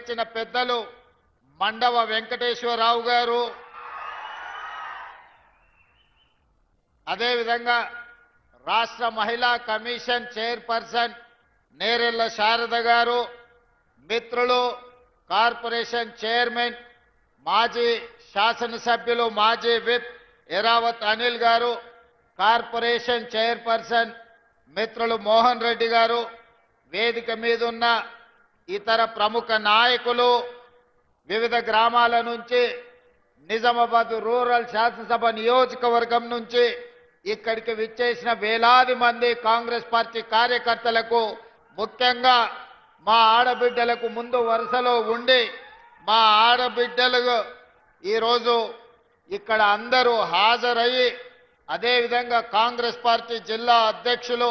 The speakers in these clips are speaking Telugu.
ఇచ్చిన పెద్దలు మండవ వెంకటేశ్వరరావు గారు, అదేవిధంగా రాష్ట్ర మహిళా కమిషన్ చైర్పర్సన్ నేరెళ్ల శారద గారు, మిత్రులు కార్పొరేషన్ చైర్మన్ మాజీ శాసనసభ్యులు మాజీ విప్ ఎరావత్ అనిల్ గారు, కార్పొరేషన్ చైర్పర్సన్ మిత్రులు మోహన్ రెడ్డి గారు, వేదిక మీద ఉన్న ఇతర ప్రముఖ నాయకులు, వివిధ గ్రామాల నుంచి నిజామాబాద్ రూరల్ శాసనసభ నియోజకవర్గం నుంచి ఇక్కడికి విచ్చేసిన వేలాది మంది కాంగ్రెస్ పార్టీ కార్యకర్తలకు, ముఖ్యంగా మా ఆడబిడ్డలకు ముందు వరుసలో ఉండి మా ఆడబిడ్డలు ఈరోజు ఇక్కడ అందరూ హాజరయ్యి, అదేవిధంగా కాంగ్రెస్ పార్టీ జిల్లా అధ్యక్షులు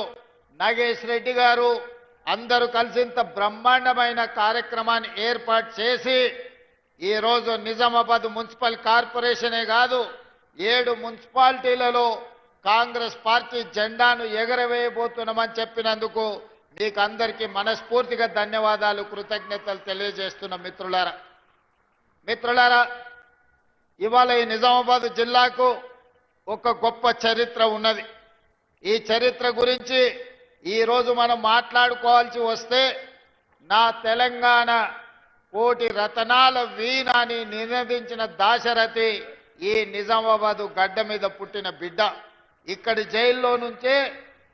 నాగేష్ రెడ్డి గారు అందరూ కలిసి ఇంత బ్రహ్మాండమైన కార్యక్రమాన్ని ఏర్పాటు చేసి ఈరోజు నిజామాబాద్ మున్సిపల్ కార్పొరేషనే కాదు 7 మున్సిపాలిటీలలో కాంగ్రెస్ పార్టీ జెండాను ఎగరవేయబోతున్నామని చెప్పినందుకు మీకు అందరికీ మనస్ఫూర్తిగా ధన్యవాదాలు, కృతజ్ఞతలు తెలియజేస్తున్న మిత్రులారా, ఇవాళ ఈ నిజామాబాద్ జిల్లాకు ఒక గొప్ప చరిత్ర ఉన్నది. ఈ చరిత్ర గురించి ఈరోజు మనం మాట్లాడుకోవాల్సి వస్తే, నా తెలంగాణ కోటి రతనాల వీణాని నినదించిన దాశరథి ఈ నిజామాబాదు గడ్డ మీద పుట్టిన బిడ్డ. ఇక్కడి జైల్లో నుంచే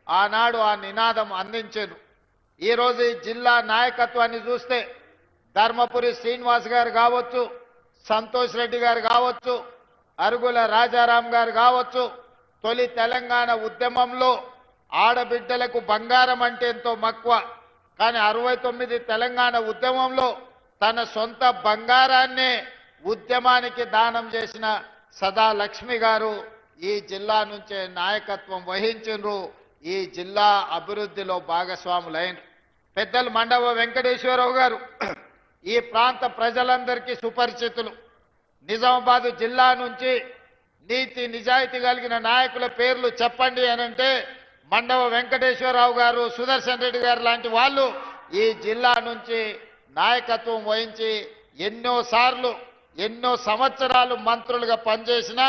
ఆనాడు ఆ నినాదం అందించారు. ఈరోజు ఈ జిల్లా నాయకత్వాన్ని చూస్తే ధర్మపురి శ్రీనివాస్ గారు కావచ్చు, సంతోష్ రెడ్డి గారు కావచ్చు, అరుగుల రాజారాం గారు కావచ్చు, తొలి తెలంగాణ ఉద్యమంలో ఆడబిడ్డలకు బంగారం అంటే ఎంతో మక్కువ, కానీ 69 తెలంగాణ ఉద్యమంలో తన సొంత బంగారాన్నే ఉద్యమానికి దానం చేసిన సదా లక్ష్మి గారు ఈ జిల్లా నుంచే నాయకత్వం వహించారు. ఈ జిల్లా అభివృద్ధిలో భాగస్వాములైన పెద్దలు మండవ వెంకటేశ్వరరావు గారు ఈ ప్రాంత ప్రజలందరికీ సుపరిచితులు. నిజామాబాద్ జిల్లా నుంచి నీతి నిజాయితీ కలిగిన నాయకుల పేర్లు చెప్పండి అనంటే మండవ వెంకటేశ్వరరావు గారు, సుదర్శన్ రెడ్డి గారు లాంటి వాళ్ళు ఈ జిల్లా నుంచి నాయకత్వం వహించి ఎన్నో సంవత్సరాలు మంత్రులుగా పనిచేసిన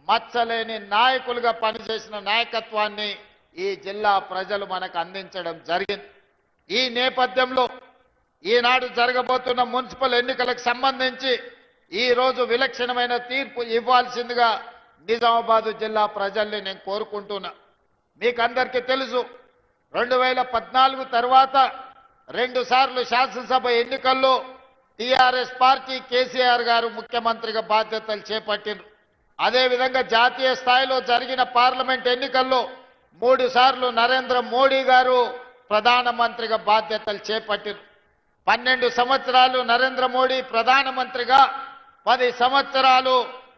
మచ్చలేని నాయకులుగా పనిచేసిన నాయకత్వాన్ని ఈ జిల్లా ప్రజలు మనకు అందించడం జరిగింది. ఈ నేపథ్యంలో ఈనాడు జరగబోతున్న మున్సిపల్ ఎన్నికలకు సంబంధించి ఈరోజు విలక్షణమైన తీర్పు ఇవ్వాల్సిందిగా నిజామాబాద్ జిల్లా ప్రజల్ని నేను కోరుకుంటున్నా. మీకు అందరికీ తెలుసు, 2014 తర్వాత 2 సార్లు శాసనసభ ఎన్నికల్లో టీఆర్ఎస్ పార్టీ కేసీఆర్ గారు ముఖ్యమంత్రిగా బాధ్యతలు చేపట్టిండ్రు. అదేవిధంగా జాతీయ స్థాయిలో జరిగిన పార్లమెంట్ ఎన్నికల్లో 3 సార్లు నరేంద్ర మోడీ గారు ప్రధానమంత్రిగా బాధ్యతలు చేపట్టిండ్రు. 12 సంవత్సరాలు నరేంద్ర మోడీ ప్రధానమంత్రిగా, 10 సంవత్సరాలు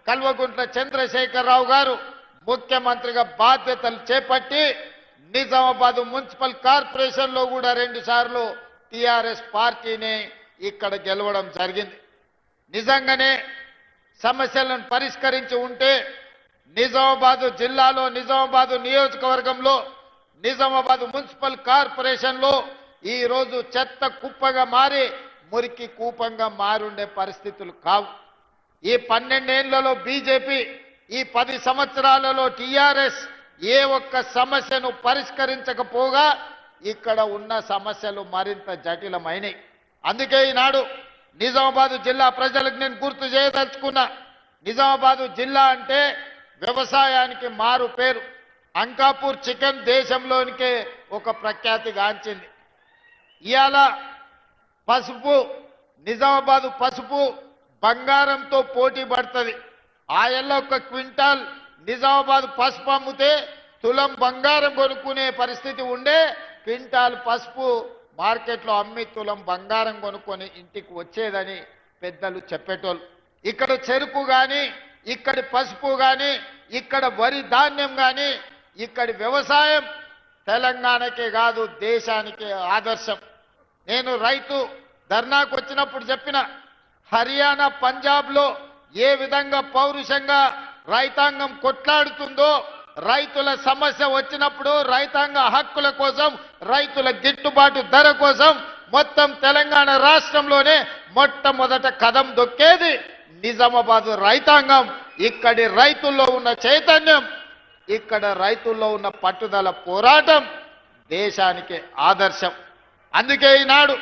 కల్వకుంట్ల చంద్రశేఖరరావు గారు ముఖ్యమంత్రిగా బాధ్యతలు చేపట్టి నిజామాబాద్ మున్సిపల్ కార్పొరేషన్లో కూడా 2 సార్లు టీఆర్ఎస్ పార్టీని ఇక్కడ గెలవడం జరిగింది. నిజంగానే సమస్యలను పరిష్కరించి ఉంటే నిజామాబాద్ జిల్లాలో, నిజామాబాద్ నియోజకవర్గంలో, నిజామాబాద్ మున్సిపల్ కార్పొరేషన్లో ఈరోజు చెత్త కుప్పగా మారి మురికి కూపంగా మారుండే పరిస్థితులు కావు. ఈ 12 ఏళ్లలో బీజేపీ, ఈ 10 సంవత్సరాలలో టీఆర్ఎస్ ఏ ఒక్క సమస్యను పరిష్కరించకపోగా ఇక్కడ ఉన్న సమస్యలు మరింత జటిలమైనవి. అందుకే ఈనాడు నిజామాబాద్ జిల్లా ప్రజలకు నేను గుర్తు చేయదలుచుకున్నా, నిజామాబాద్ జిల్లా అంటే వ్యవసాయానికి మారు పేరు. అంకాపూర్ చికెన్ దేశంలోనికే ఒక ప్రఖ్యాతిగాంచింది. ఇవాళ పసుపు, నిజామాబాద్ పసుపు బంగారంతో పోటీ పడుతుంది. ఆయల్లో 1 క్వింటాల్ నిజామాబాద్ పసుపు అమ్మితే తులం బంగారం కొనుక్కునే పరిస్థితి ఉండే, క్వింటాల్ పసుపు మార్కెట్లో అమ్మి తులం బంగారం కొనుక్కొని ఇంటికి వచ్చేదని పెద్దలు చెప్పేటోళ్ళు. ఇక్కడ చెరుకు కానీ, ఇక్కడి పసుపు కానీ, ఇక్కడ వరి ధాన్యం కానీ, ఇక్కడి వ్యవసాయం తెలంగాణకే కాదు దేశానికి ఆదర్శం. నేను రైతు ధర్నాకు వచ్చినప్పుడు చెప్పిన, హర్యానా పంజాబ్లో ఏ విధంగా పౌరుషంగా రైతాంగం కొట్లాడుతుందో, రైతుల సమస్య వచ్చినప్పుడు రైతాంగ హక్కుల కోసం, రైతుల గిట్టుబాటు ధర కోసం మొత్తం తెలంగాణ రాష్ట్రంలోనే మొట్టమొదట కదం దొక్కేది నిజామాబాద్ రైతాంగం. ఇక్కడి రైతుల్లో ఉన్న చైతన్యం, ఇక్కడ రైతుల్లో ఉన్న పట్టుదల పోరాటం దేశానికి ఆదర్శం. అందుకే ఈనాడు